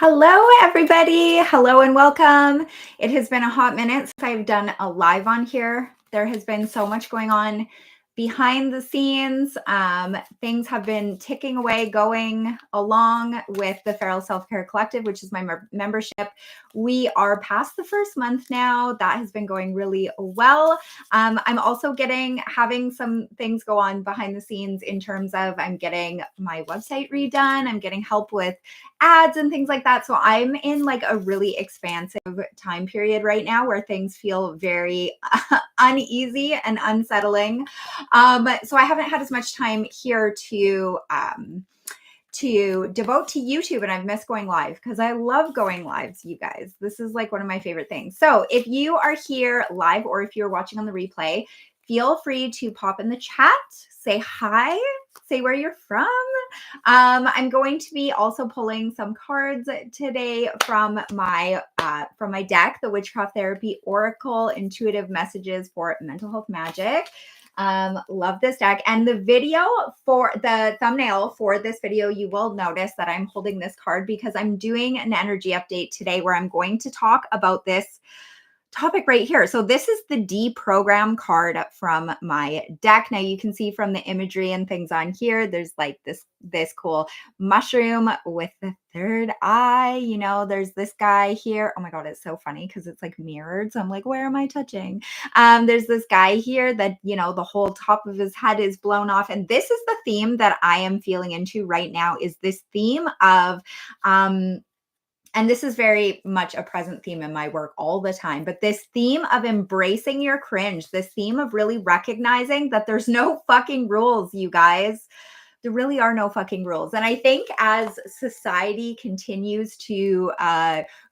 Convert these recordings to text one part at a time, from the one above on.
Hello, everybody. Hello and welcome. It has been a hot minute since I've done a live on here. There has been so much going on behind the scenes. Things have been ticking away, going along with the Feral Self-Care Collective, which is my membership. We are past the first month now. That has been going really well. I'm also having some things go on behind the scenes in terms of I'm getting my website redone. I'm getting help with ads and things like that. So I'm in like a really expansive time period right now where things feel very uneasy and unsettling. So I haven't had as much time here to devote to YouTube, and I've missed going live because I love going live, you guys. This is like one of my favorite things. So if you are here live or if you're watching on the replay, feel free to pop in the chat, say hi, say where you're from. I'm going to be also pulling some cards today from my deck, the Witchcraft Therapy Oracle Intuitive Messages for Mental Health Magic. Love this deck. And the video for the thumbnail for this video, you will notice that I'm holding this card because I'm doing an energy update today where I'm going to talk about this topic right here. So this is the deprogram card from my deck. Now you can see from the imagery and things on here, there's like this cool mushroom with the third eye. You know, there's this guy here. Oh my God, it's so funny because it's like mirrored. So I'm like, where am I touching? There's this guy here that, you know, the whole top of his head is blown off. And this is the theme that I am feeling into right now, is this theme of and this is very much a present theme in my work all the time, but this theme of embracing your cringe, this theme of really recognizing that there's no fucking rules, you guys. There really are no fucking rules. And I think as society continues to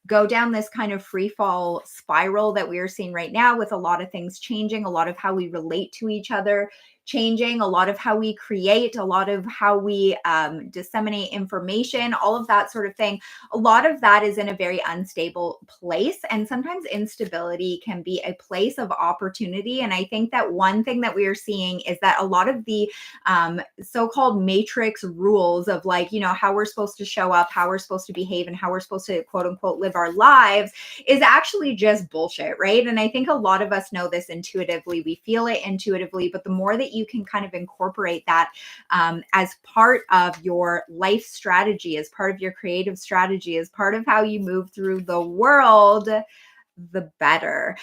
go down this kind of free fall spiral that we are seeing right now, with a lot of things changing, a lot of how we relate to each other changing, a lot of how we create, a lot of how we disseminate information, all of that sort of thing. A lot of that is in a very unstable place. And sometimes instability can be a place of opportunity. And I think that one thing that we are seeing is that a lot of the so-called matrix rules of, like, you know, how we're supposed to show up, how we're supposed to behave, and how we're supposed to quote unquote live our lives is actually just bullshit, right? And I think a lot of us know this intuitively. We feel it intuitively, but the more that you can kind of incorporate that as part of your life strategy, as part of your creative strategy, as part of how you move through the world, the better.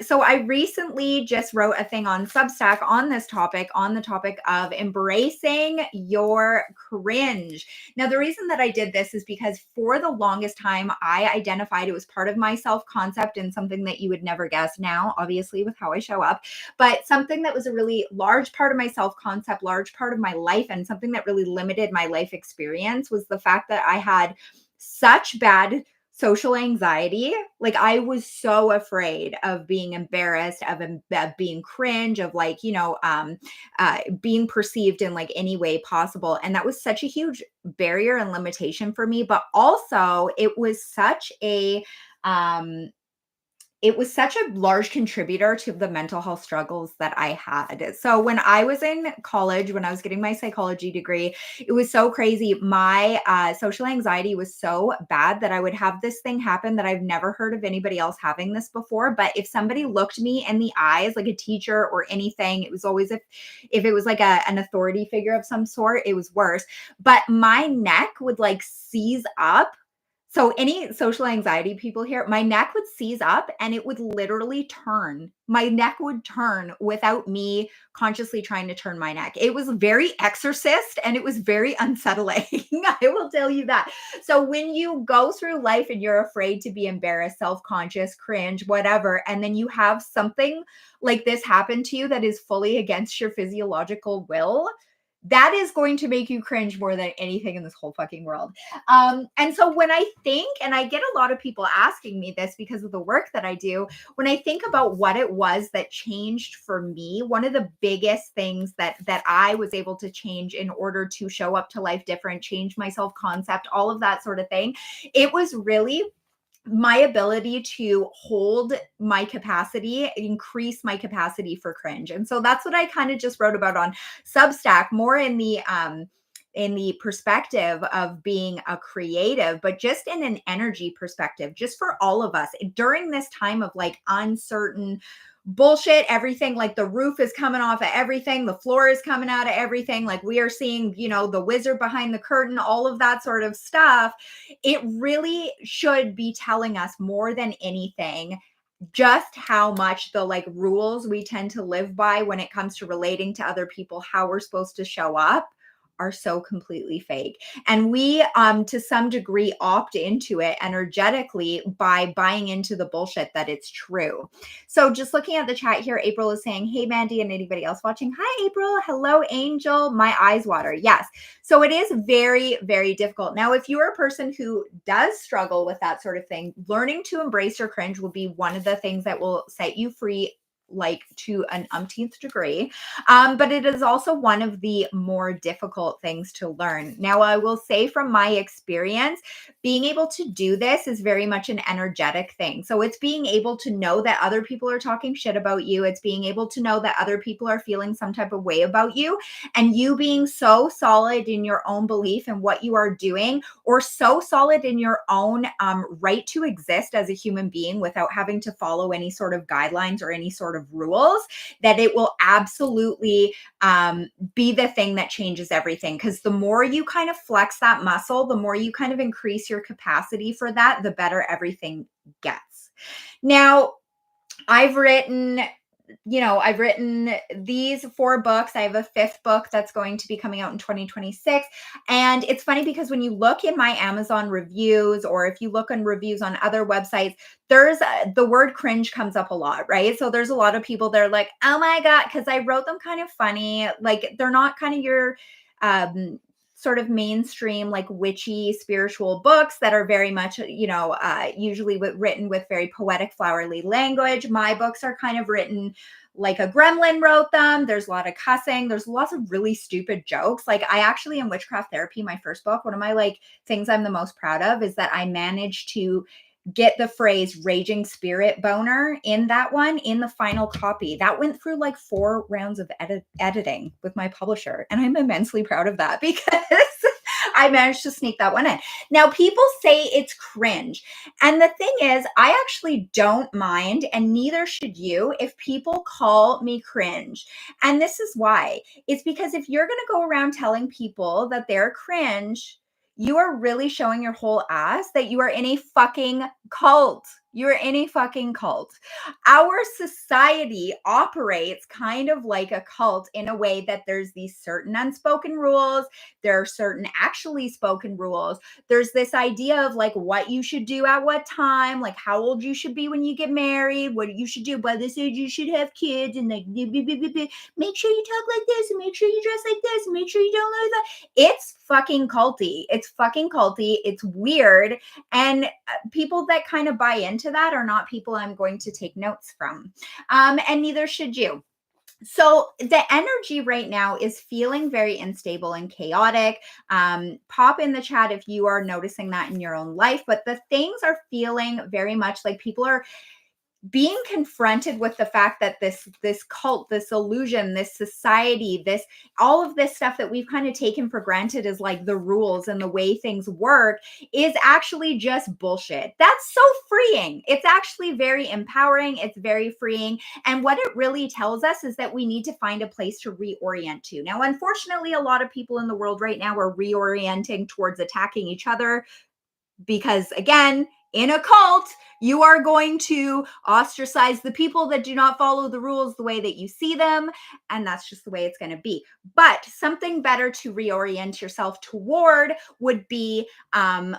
So I recently just wrote a thing on Substack on this topic, on the topic of embracing your cringe. Now, the reason that I did this is because for the longest time, I identified it was part of my self-concept and something that you would never guess now, obviously, with how I show up, but something that was a really large part of my self-concept, large part of my life, and something that really limited my life experience was the fact that I had such bad social anxiety. Like, I was so afraid of being embarrassed, of being cringe, of, like, you know, being perceived in like any way possible. And that was such a huge barrier and limitation for me. But also it was such a large contributor to the mental health struggles that I had. So when I was in college, when I was getting my psychology degree, it was so crazy. My social anxiety was so bad that I would have this thing happen that I've never heard of anybody else having this before. But if somebody looked me in the eyes, like a teacher or anything, it was always, if it was like an authority figure of some sort, it was worse. But my neck would like seize up. So any social anxiety people here, my neck would seize up and it would literally turn. My neck would turn without me consciously trying to turn my neck. It was very Exorcist and it was very unsettling. I will tell you that. So when you go through life and you're afraid to be embarrassed, self-conscious, cringe, whatever, and then you have something like this happen to you that is fully against your physiological will, that is going to make you cringe more than anything in this whole fucking world. And so when I think, and I get a lot of people asking me this because of the work that I do, when I think about what it was that changed for me, one of the biggest things that I was able to change in order to show up to life different, change my self-concept, all of that sort of thing, it was really my ability to hold my capacity, increase my capacity for cringe. And so that's what I kind of just wrote about on Substack, more in the perspective of being a creative, but just in an energy perspective, just for all of us during this time of like uncertain bullshit, everything, like the roof is coming off of everything, the floor is coming out of everything, like we are seeing, the wizard behind the curtain, all of that sort of stuff. It really should be telling us more than anything just how much the like rules we tend to live by when it comes to relating to other people, how we're supposed to show up, are so completely fake. And we to some degree opt into it energetically by buying into the bullshit that it's true. So just looking at the chat here, April is saying, hey Mandy, and anybody else watching, hi April, hello Angel, my eyes water. Yes. So it is very, very difficult. Now, if you are a person who does struggle with that sort of thing, learning to embrace your cringe will be one of the things that will set you free, like to an umpteenth degree. But it is also one of the more difficult things to learn. Now, I will say from my experience, being able to do this is very much an energetic thing. So it's being able to know that other people are talking shit about you. It's being able to know that other people are feeling some type of way about you, and you being so solid in your own belief and what you are doing, or so solid in your own right to exist as a human being without having to follow any sort of guidelines or any sort of rules, that it will absolutely be the thing that changes everything. Because the more you kind of flex that muscle, the more you kind of increase your capacity for that, the better everything gets. Now, I've written these 4 books. I have a 5th book that's going to be coming out in 2026. And it's funny because when you look in my Amazon reviews, or if you look on reviews on other websites, there's the word cringe comes up a lot, right? So there's a lot of people that are like, oh my God, because I wrote them kind of funny. Like they're not kind of your sort of mainstream, like witchy spiritual books that are very much, usually written with very poetic, flowery language. My books are kind of written like a gremlin wrote them. There's a lot of cussing. There's lots of really stupid jokes. Like I actually, in Witchcraft Therapy, my first book, one of my like things I'm the most proud of is that I managed to get the phrase raging spirit boner in that one in the final copy. That went through like 4 rounds of editing with my publisher. And I'm immensely proud of that because I managed to sneak that one in. Now, people say it's cringe. And the thing is, I actually don't mind, and neither should you, if people call me cringe. And this is why. It's because if you're going to go around telling people that they're cringe, you are really showing your whole ass that you are in a fucking cult. You're in a fucking cult. Our society operates kind of like a cult in a way that there's these certain unspoken rules. There are certain actually spoken rules. There's this idea of like what you should do at what time, like how old you should be when you get married, what you should do by this age, you should have kids, and like make sure you talk like this, and make sure you dress like this, and make sure you don't lose that. It's fucking culty. It's fucking culty. It's weird. And people that kind of buy into that are not people I'm going to take notes from. And neither should you. So the energy right now is feeling very unstable and chaotic. Pop in the chat if you are noticing that in your own life, but the things are feeling very much like people are being confronted with the fact that this cult, this illusion, this society, all of this stuff that we've kind of taken for granted as like the rules and the way things work is actually just bullshit. That's so freeing. It's actually very empowering. It's very freeing. And what it really tells us is that we need to find a place to reorient to. Now, unfortunately, a lot of people in the world right now are reorienting towards attacking each other because, again, in a cult, you are going to ostracize the people that do not follow the rules the way that you see them. And that's just the way it's going to be. But something better to reorient yourself toward would be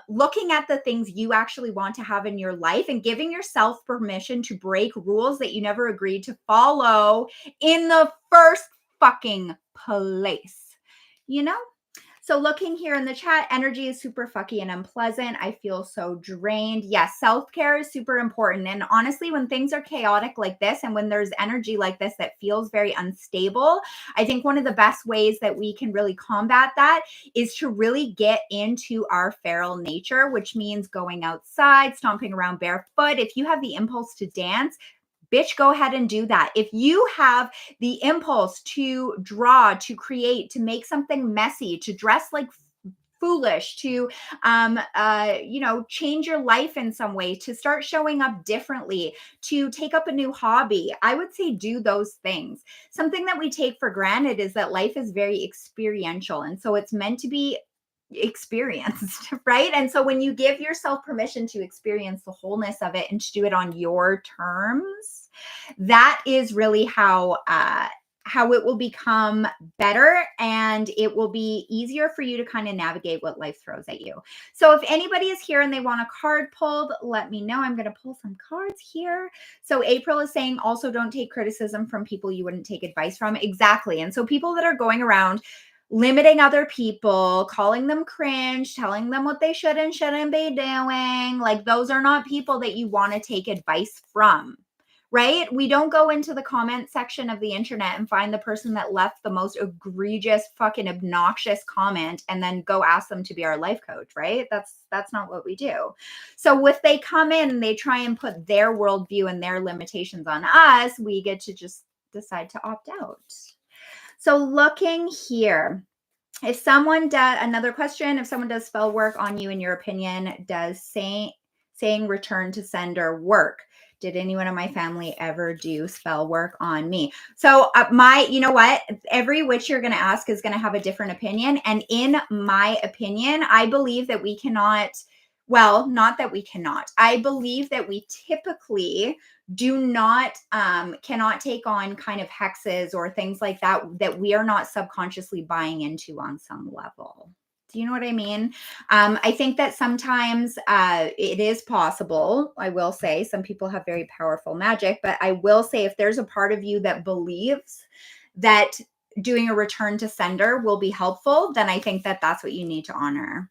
looking at the things you actually want to have in your life and giving yourself permission to break rules that you never agreed to follow in the first fucking place. You know? So looking here in the chat, energy is super fucky and unpleasant. I feel so drained. Yes, self-care is super important. And honestly, when things are chaotic like this and when there's energy like this that feels very unstable, I think one of the best ways that we can really combat that is to really get into our feral nature, which means going outside, stomping around barefoot. If you have the impulse to dance, bitch, go ahead and do that. If you have the impulse to draw, to create, to make something messy, to dress like foolish, to change your life in some way, to start showing up differently, to take up a new hobby, I would say do those things. Something that we take for granted is that life is very experiential, and so it's meant to be experienced, right? And so when you give yourself permission to experience the wholeness of it and to do it on your terms, that is really how it will become better, and it will be easier for you to kind of navigate what life throws at you. So if anybody is here and they want a card pulled, let me know. I'm going to pull some cards here. So April is saying, also don't take criticism from people you wouldn't take advice from. Exactly. And so people that are going around limiting other people, calling them cringe, telling them what they should and shouldn't be doing, like those are not people that you want to take advice from. Right? We don't go into the comment section of the internet and find the person that left the most egregious, fucking obnoxious comment and then go ask them to be our life coach, right? That's not what we do. So if they come in and they try and put their worldview and their limitations on us, we get to just decide to opt out. So looking here, if someone does, another question, if someone does spell work on you, in your opinion, does saying return to sender work? Did anyone in my family ever do spell work on me? So you know what? Every witch you're going to ask is going to have a different opinion. And in my opinion, I believe that we cannot, well, not that we cannot. I believe that we typically do not, cannot take on kind of hexes or things like that, that we are not subconsciously buying into on some level. Do you know what I mean? I think that sometimes it is possible. I will say some people have very powerful magic, but I will say if there's a part of you that believes that doing a return to sender will be helpful, then I think that that's what you need to honor.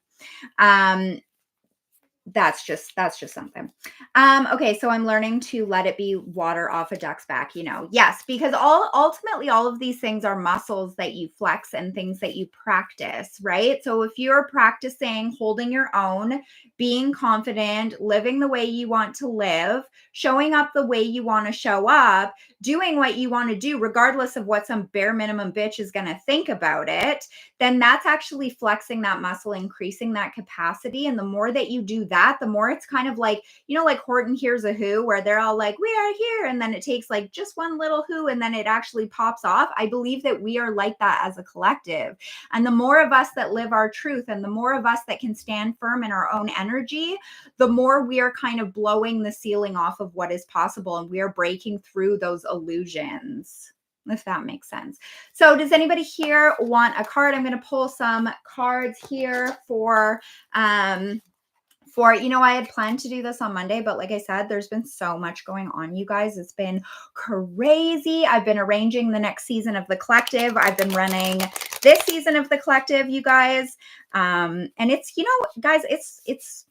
That's just something. Okay, so I'm learning to let it be water off a duck's back, yes, because ultimately all of these things are muscles that you flex and things that you practice, right? So if you're practicing holding your own, being confident, living the way you want to live, showing up the way you want to show up, doing what you want to do, regardless of what some bare minimum bitch is going to think about it, then that's actually flexing that muscle, increasing that capacity. And the more that you do that, the more it's kind of like, like Horton Hears a Who, where they're all like, we are here. And then it takes like just one little who, and then it actually pops off. I believe that we are like that as a collective. And the more of us that live our truth, and the more of us that can stand firm in our own energy, the more we are kind of blowing the ceiling off of what is possible. And we are breaking through those illusions, if that makes sense. So does anybody here want a card? I'm going to pull some cards here for, I had planned to do this on Monday, but like I said, there's been so much going on, you guys. It's been crazy. I've been arranging the next season of the collective. I've been running this season of the collective, you guys. And it's, guys, it's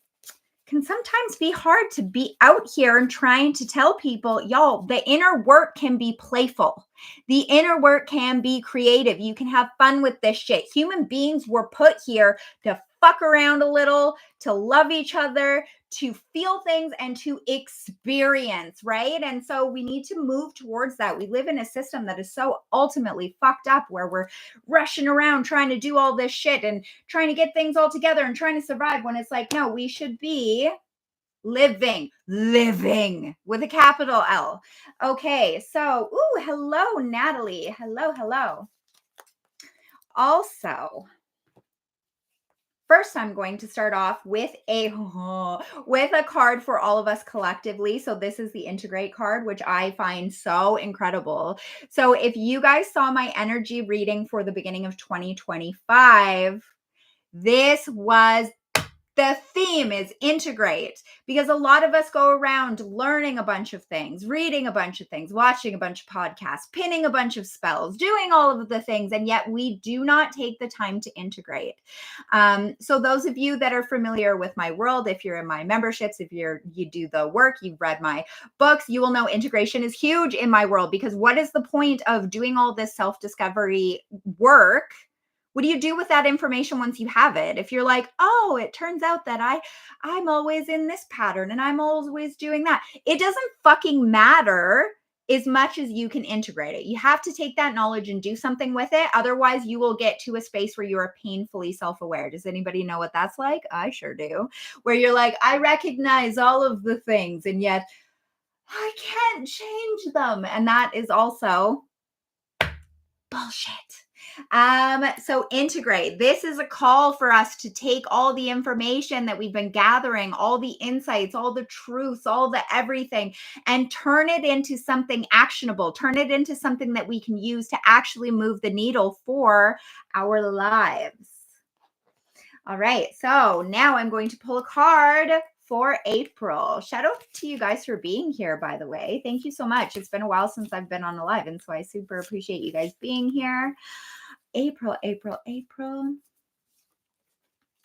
can sometimes be hard to be out here and trying to tell people, y'all, the inner work can be playful. The inner work can be creative. You can have fun with this shit. Human beings were put here to fuck around a little, to love each other, to feel things, and to experience, right? And so we need to move towards that. We live in a system that is so ultimately fucked up, where we're rushing around trying to do all this shit and trying to get things all together and trying to survive, when it's like, no, we should be living with a capital L. Okay, so, hello, Natalie. Hello. Also, first, I'm going to start off with a card for all of us collectively. So this is the Integrate card, which I find so incredible. So if you guys saw my energy reading for the beginning of 2025, this was the theme, is integrate, because a lot of us go around learning a bunch of things, reading a bunch of things, watching a bunch of podcasts, pinning a bunch of spells, doing all of the things, and yet we do not take the time to integrate. So those of you that are familiar with my world, if you're in my memberships, if you do the work, you've read my books, you will know integration is huge in my world, because what is the point of doing all this self-discovery work What do you do with that information once you have it? If you're like, oh, it turns out that I'm always in this pattern and I'm always doing that. It doesn't fucking matter as much as you can integrate it. You have to take that knowledge and do something with it. Otherwise, you will get to a space where you are painfully self-aware. Does anybody know what that's like? I sure do. Where you're like, I recognize all of the things and yet I can't change them. And that is also bullshit. So integrate. This is a call for us to take all the information that we've been gathering, all the insights, all the truths, all the everything, and turn it into something actionable. Turn it into something that we can use to actually move the needle for our lives. All right. So now I'm going to pull a card for April. Shout out to you guys for being here, by the way. Thank you so much. It's been a while since I've been on the live, and so I super appreciate you guys being here. April.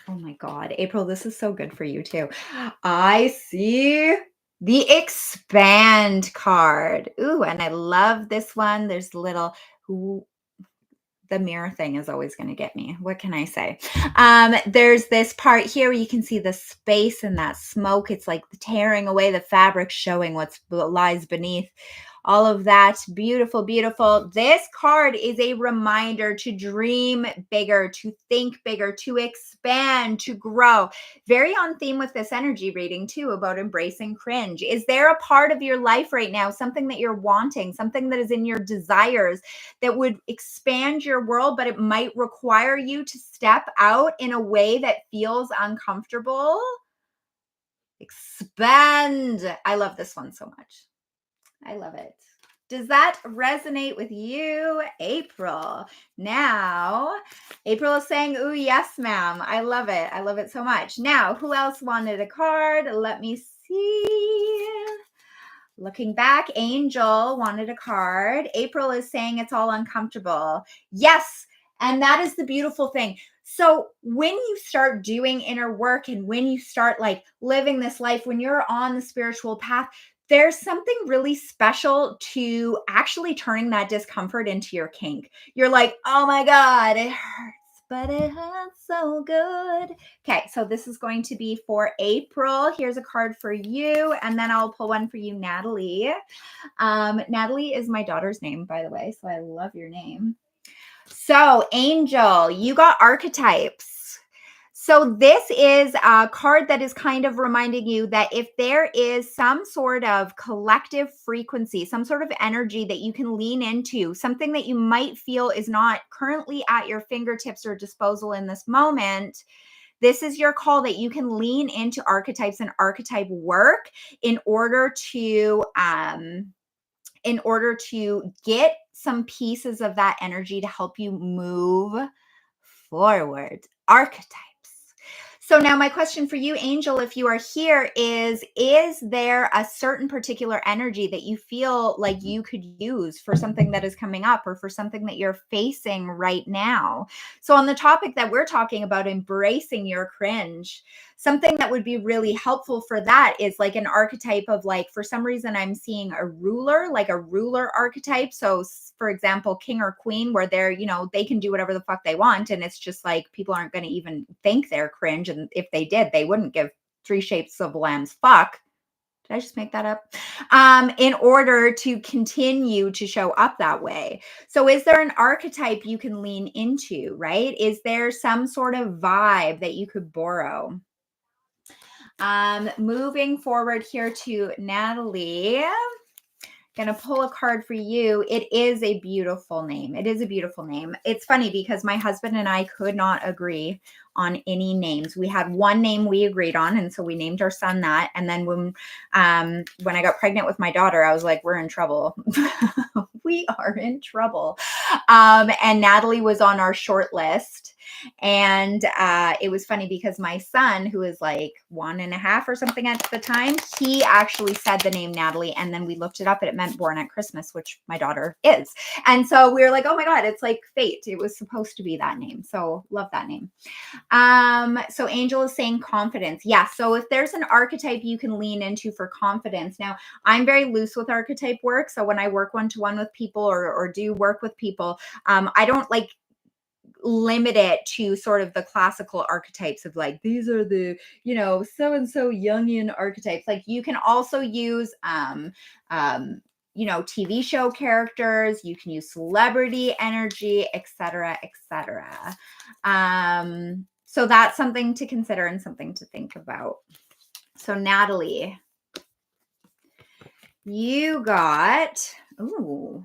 Oh my God, April, this is so good for you too. I see the expand card. Ooh, and I love this one. There's little, ooh, the mirror thing is always going to get me. What can I say? There's this part here where you can see the space and that smoke. It's like tearing away the fabric, showing what lies beneath. All of that. Beautiful, beautiful. This card is a reminder to dream bigger, to think bigger, to expand, to grow. Very on theme with this energy reading too, about embracing cringe. Is there a part of your life right now, something that you're wanting, something that is in your desires that would expand your world, but it might require you to step out in a way that feels uncomfortable? Expand. I love this one so much. I love it. Does that resonate with you, April? Now, April is saying, ooh, yes, ma'am. I love it. I love it so much. Now, who else wanted a card? Let me see. Looking back, Angel wanted a card. April is saying it's all uncomfortable. Yes. And that is the beautiful thing. So when you start doing inner work and when you start like living this life, when you're on the spiritual path, there's something really special to actually turning that discomfort into your kink. You're like, oh my God, it hurts, but it hurts so good. Okay, so this is going to be for April. Here's a card for you, and then I'll pull one for you, Natalie. Natalie is my daughter's name, by the way, so I love your name. So, Angel, you got archetypes. So this is a card that is kind of reminding you that if there is some sort of collective frequency, some sort of energy that you can lean into, something that you might feel is not currently at your fingertips or disposal in this moment, this is your call that you can lean into archetypes and archetype work in order to get some pieces of that energy to help you move forward. Archetypes. So now my question for you, Angel, if you are here is there a certain particular energy that you feel like you could use for something that is coming up or for something that you're facing right now? So on the topic that we're talking about, embracing your cringe, something that would be really helpful for that is like an archetype of like, for some reason, I'm seeing a ruler, like a ruler archetype. So for example, king or queen, where they're, they can do whatever the fuck they want. And it's just like, people aren't going to even think they're cringe. And if they did, they wouldn't give 3 shapes of lamb's fuck. Did I just make that up? In order to continue to show up that way. So is there an archetype you can lean into, right? Is there some sort of vibe that you could borrow? Moving forward here to Natalie. Gonna pull a card for you. It is a beautiful name. It is a beautiful name. It's funny because my husband and I could not agree on any names. We had one name we agreed on, and so we named our son that. And then when I got pregnant with my daughter, I was like, we're in trouble. We are in trouble. And Natalie was on our short list. And it was funny because my son, who is like 1.5 or something at the time, he actually said the name Natalie. And then we looked it up and it meant born at Christmas, which my daughter is. And so we were like, oh my God, it's like fate. It was supposed to be that name. So love that name. So Angel is saying confidence. Yeah. So if there's an archetype you can lean into for confidence. Now, I'm very loose with archetype work. So when I work one-to-one with people or do work with people, I don't like limit it to sort of the classical archetypes of like, these are the, so-and-so Jungian archetypes. Like you can also use, TV show characters, you can use celebrity energy, etc., etc. So that's something to consider and something to think about. So Natalie, you got, ooh,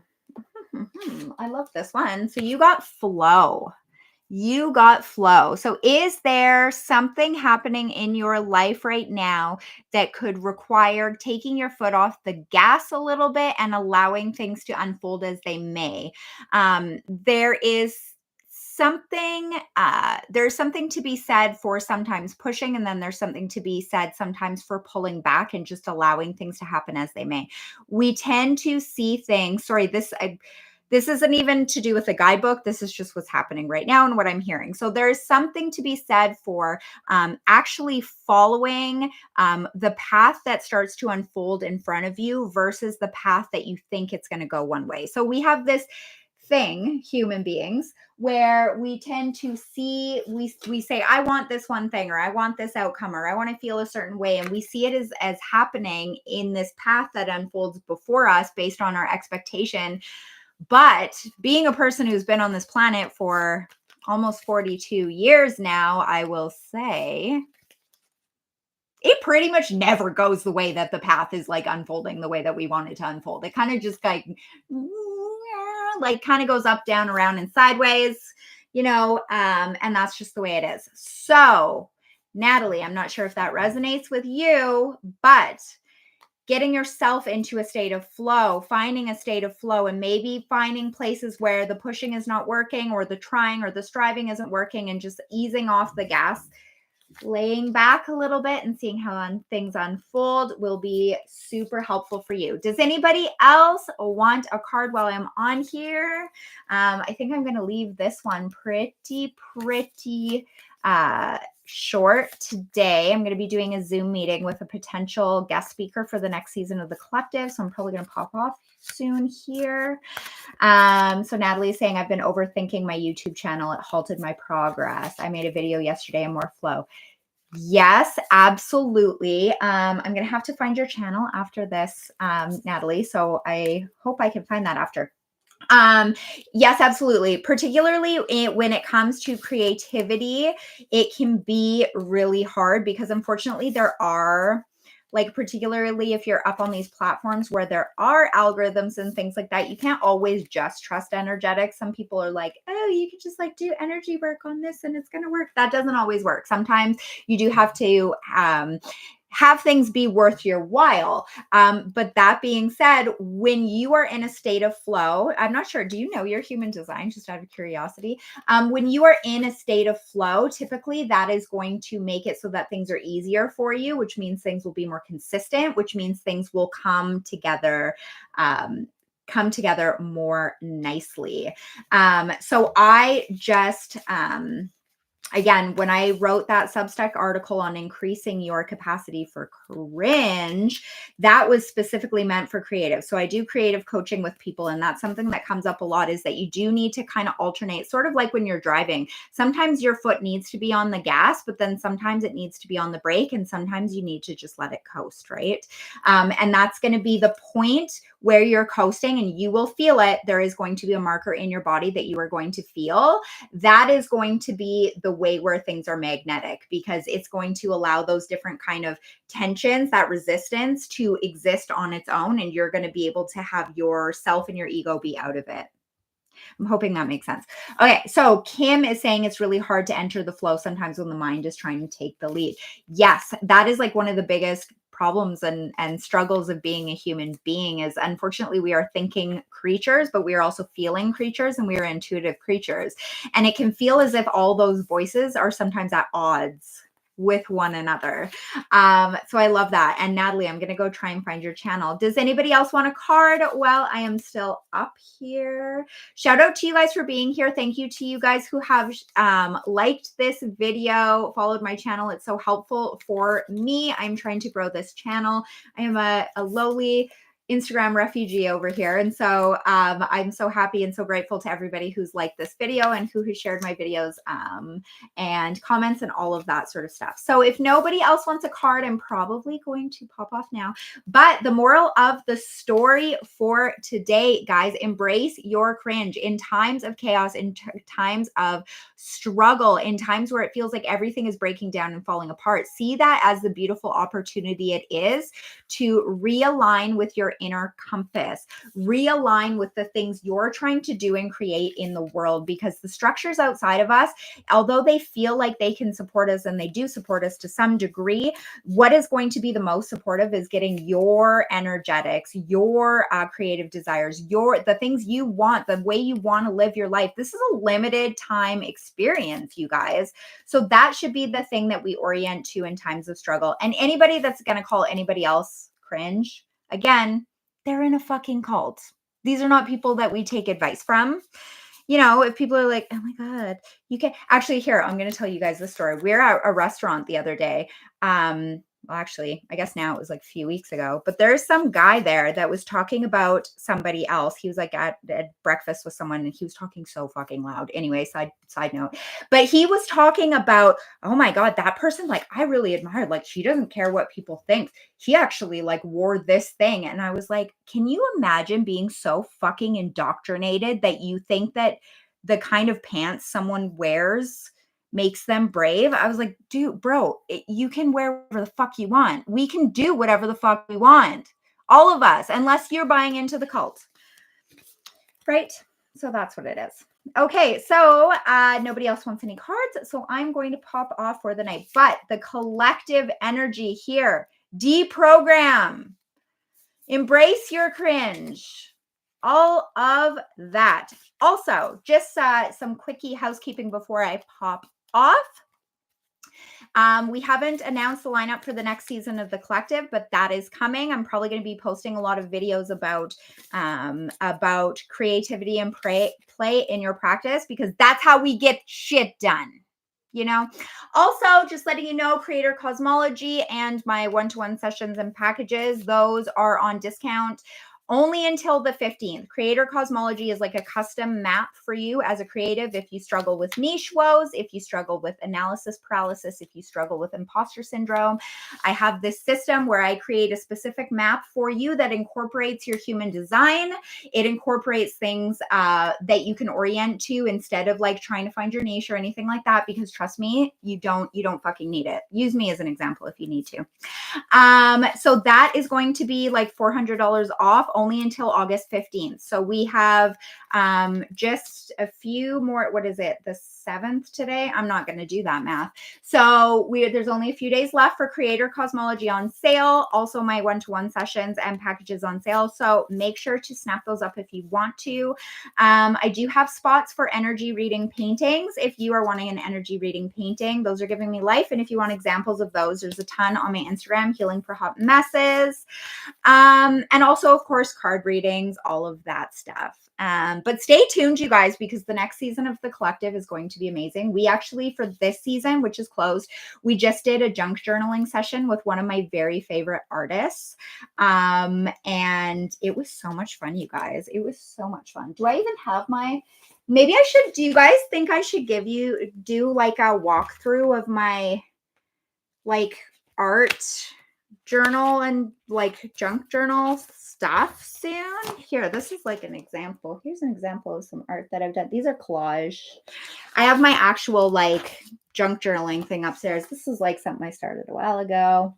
I love this one. So you got flow. You got flow. So is there something happening in your life right now that could require taking your foot off the gas a little bit and allowing things to unfold as they may? There is there's something to be said for sometimes pushing, and then there's something to be said sometimes for pulling back and just allowing things to happen as they may. We tend to see things, this isn't even to do with the guidebook. This is just what's happening right now and what I'm hearing. So there's something to be said for actually following the path that starts to unfold in front of you versus the path that you think it's going to go one way. So we have this thing, human beings, where we tend to see, we say, I want this one thing, or I want this outcome, or I want to feel a certain way. And we see it as happening in this path that unfolds before us based on our expectation. But being a person who's been on this planet for almost 42 years now, I will say it pretty much never goes the way that the path is like unfolding the way that we want it to unfold. It kind of just kind of goes up, down, around, and sideways, and that's just the way it is. So, Natalie, I'm not sure if that resonates with you, but getting yourself into a state of flow, finding a state of flow, and maybe finding places where the pushing is not working or the trying or the striving isn't working, and just easing off the gas, laying back a little bit and seeing how things unfold will be super helpful for you. Does anybody else want a card while I'm on here? I think I'm going to leave this one pretty short today. I'm going to be doing a Zoom meeting with a potential guest speaker for the next season of the collective. So I'm probably going to pop off soon here. So Natalie's saying, I've been overthinking my YouTube channel. It halted my progress. I made a video yesterday and more flow. Yes, absolutely. I'm going to have to find your channel after this, Natalie. So I hope I can find that after. Yes, absolutely. Particularly when it comes to creativity, it can be really hard because unfortunately there are, like, particularly if you're up on these platforms where there are algorithms and things like that, you can't always just trust energetics. Some people are like, oh, you can just like do energy work on this and it's going to work. That doesn't always work. Sometimes you do have to, have things be worth your while. But that being said, when you are in a state of flow, I'm not sure, do you know your human design, just out of curiosity? When you are in a state of flow, typically that is going to make it so that things are easier for you, which means things will be more consistent, which means things will come together more nicely. So I just, again, when I wrote that Substack article on increasing your capacity for cringe, that was specifically meant for creative. So I do creative coaching with people, and that's something that comes up a lot, is that you do need to kind of alternate, sort of like when you're driving. Sometimes your foot needs to be on the gas, but then sometimes it needs to be on the brake, and sometimes you need to just let it coast, right? And that's going to be the point where you're coasting, and you will feel it. There is going to be a marker in your body that you are going to feel. That is going to be the way where things are magnetic, because it's going to allow those different kind of tensions, that resistance, to exist on its own, and you're going to be able to have yourself and your ego be out of it. I'm hoping that makes sense. Okay, so Kim is saying it's really hard to enter the flow sometimes when the mind is trying to take the lead. Yes, that is like one of the biggest problems and struggles of being a human being, is unfortunately we are thinking creatures, but we are also feeling creatures, and we are intuitive creatures. And it can feel as if all those voices are sometimes at odds with one another. So I love that. And Natalie, I'm going to go try and find your channel. Does anybody else want a card while I am still up here? Shout out to you guys for being here. Thank you to you guys who have liked this video, followed my channel. It's so helpful for me. I'm trying to grow this channel. I am a lowly Instagram refugee over here. And so I'm so happy and so grateful to everybody who's liked this video and who has shared my videos and comments and all of that sort of stuff. So if nobody else wants a card, I'm probably going to pop off now. But the moral of the story for today, guys, embrace your cringe in times of chaos, in times of struggle, in times where it feels like everything is breaking down and falling apart. See that as the beautiful opportunity it is to realign with your inner compass, realign with the things you're trying to do and create in the world, because the structures outside of us, although they feel like they can support us, and they do support us to some degree, what is going to be the most supportive is getting your energetics, your creative desires, the things you want, the way you want to live your life. This is a limited time experience, you guys. So that should be the thing that we orient to in times of struggle. And anybody that's going to call anybody else cringe, again, they're in a fucking cult. These are not people that we take advice from. You know, if people are like, oh my God, you can actually, here, I'm going to tell you guys the story. We were at a restaurant the other day. Well, actually, I guess now it was like a few weeks ago, but there's some guy there that was talking about somebody else. He was like at breakfast with someone and he was talking so fucking loud. Anyway, side note, but he was talking about, oh my God, that person, like, I really admired, like, she doesn't care what people think. He actually like wore this thing. And I was like, can you imagine being so fucking indoctrinated that you think that the kind of pants someone wears makes them brave? I was like, dude, bro, you can wear whatever the fuck you want. We can do whatever the fuck we want. All of us, unless you're buying into the cult. Right? So that's what it is. Okay, so nobody else wants any cards, so I'm going to pop off for the night. But the collective energy here, deprogram, embrace your cringe, all of that. Also, just some quickie housekeeping before I pop off. We haven't announced the lineup for the next season of the collective, but that is coming. I'm probably going to be posting a lot of videos about creativity and play in your practice, because that's how we get shit done. You know, also just letting you know, Creator Cosmology and my one-to-one sessions and packages, those are on discount only until the 15th. Creator Cosmology is like a custom map for you as a creative. If you struggle with niche woes, if you struggle with analysis paralysis, if you struggle with imposter syndrome, I have this system where I create a specific map for you that incorporates your human design. It incorporates things that you can orient to instead of like trying to find your niche or anything like that, because trust me, you don't fucking need it. Use me as an example if you need to. So that is going to be like $400 off only until August 15th. So we have just a few more. What is it? The 7th today? I'm not going to do that math. So there's only a few days left for Creator Cosmology on sale. Also my one-to-one sessions and packages on sale. So make sure to snap those up if you want to. I do have spots for energy reading paintings. If you are wanting an energy reading painting, those are giving me life. And if you want examples of those, there's a ton on my Instagram, Healing for Hot Messes. And also, of course, card readings, all of that stuff. But stay tuned, you guys, because the next season of the collective is going to be amazing. We actually, for this season, which is closed, we just did a junk journaling session with one of my very favorite artists. And it was so much fun, you guys. It was so much fun. Do I even have maybe I should, do you guys think I should do like a walkthrough of my like art journal and like junk journal stuff soon? Here, this is like an example. Here's an example of some art that I've done. These are collage. I have my actual like junk journaling thing upstairs. This is like something I started a while ago.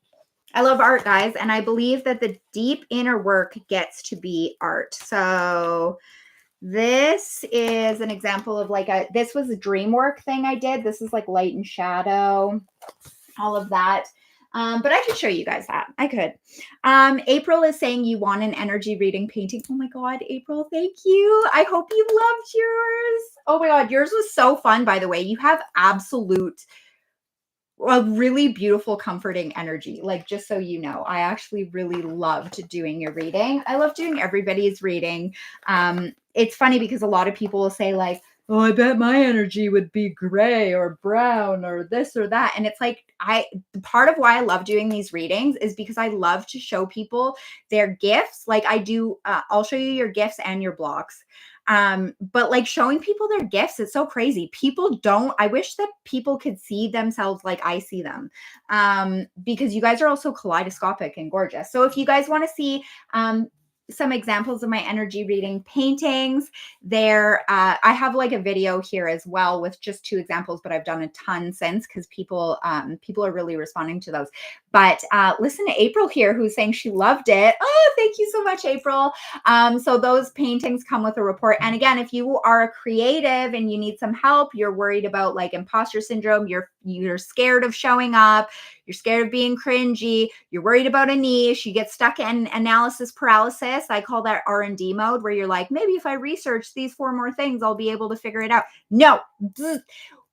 I love art, guys, and I believe that the deep inner work gets to be art. So this is an example of like this was a dream work thing I did. This is like light and shadow, all of that. But I could show you guys that. I could. April is saying you want an energy reading painting. Oh my God, April, thank you. I hope you loved yours. Oh my God, yours was so fun, by the way. You have a really beautiful, comforting energy. Like, just so you know, I actually really loved doing your reading. I love doing everybody's reading. It's funny because a lot of people will say like, oh, I bet my energy would be gray or brown or this or that. And it's like, part of why I love doing these readings is because I love to show people their gifts. Like I do, I'll show you your gifts and your blocks. But like showing people their gifts, it's so crazy. People don't, I wish that people could see themselves like I see them. Because you guys are also kaleidoscopic and gorgeous. So if you guys want to see, some examples of my energy reading paintings there, I have like a video here as well with just 2 examples, but I've done a ton since because people are really responding to those. But listen to April here, who's saying she loved it. Oh, thank you so much, April. So those paintings come with a report. And again, if you are a creative and you need some help, you're worried about like imposter syndrome, you're scared of showing up, you're scared of being cringy, you're worried about a niche, you get stuck in analysis paralysis. I call that R&D mode, where you're like, maybe if I research these 4 more things, I'll be able to figure it out. No.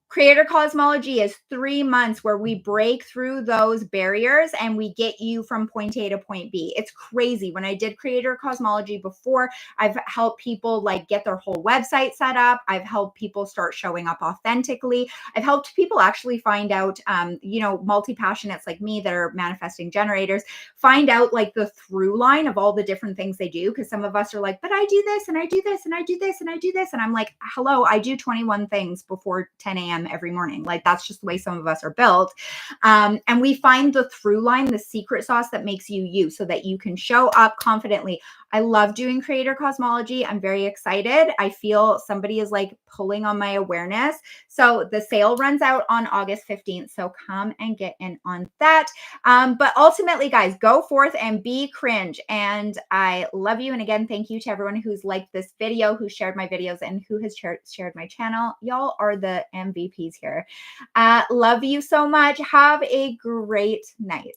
Creator Cosmology is 3 months where we break through those barriers and we get you from point A to point B. It's crazy. When I did Creator Cosmology before, I've helped people like get their whole website set up. I've helped people start showing up authentically. I've helped people actually find out, multi-passionates like me that are manifesting generators, find out like the through line of all the different things they do. Because some of us are like, but I do this and I do this and I do this and I do this. And I'm like, hello, I do 21 things before 10 a.m. every morning. Like that's just the way some of us are built. And we find the through line, the secret sauce that makes you you, so that you can show up confidently. I love doing Creator Cosmology. I'm very excited. I feel somebody is like pulling on my awareness. So the sale runs out on August 15th. So come and get in on that. But ultimately, guys, go forth and be cringe. And I love you. And again, thank you to everyone who's liked this video, who shared my videos, and who has shared my channel. Y'all are the MVPs here. Love you so much. Have a great night.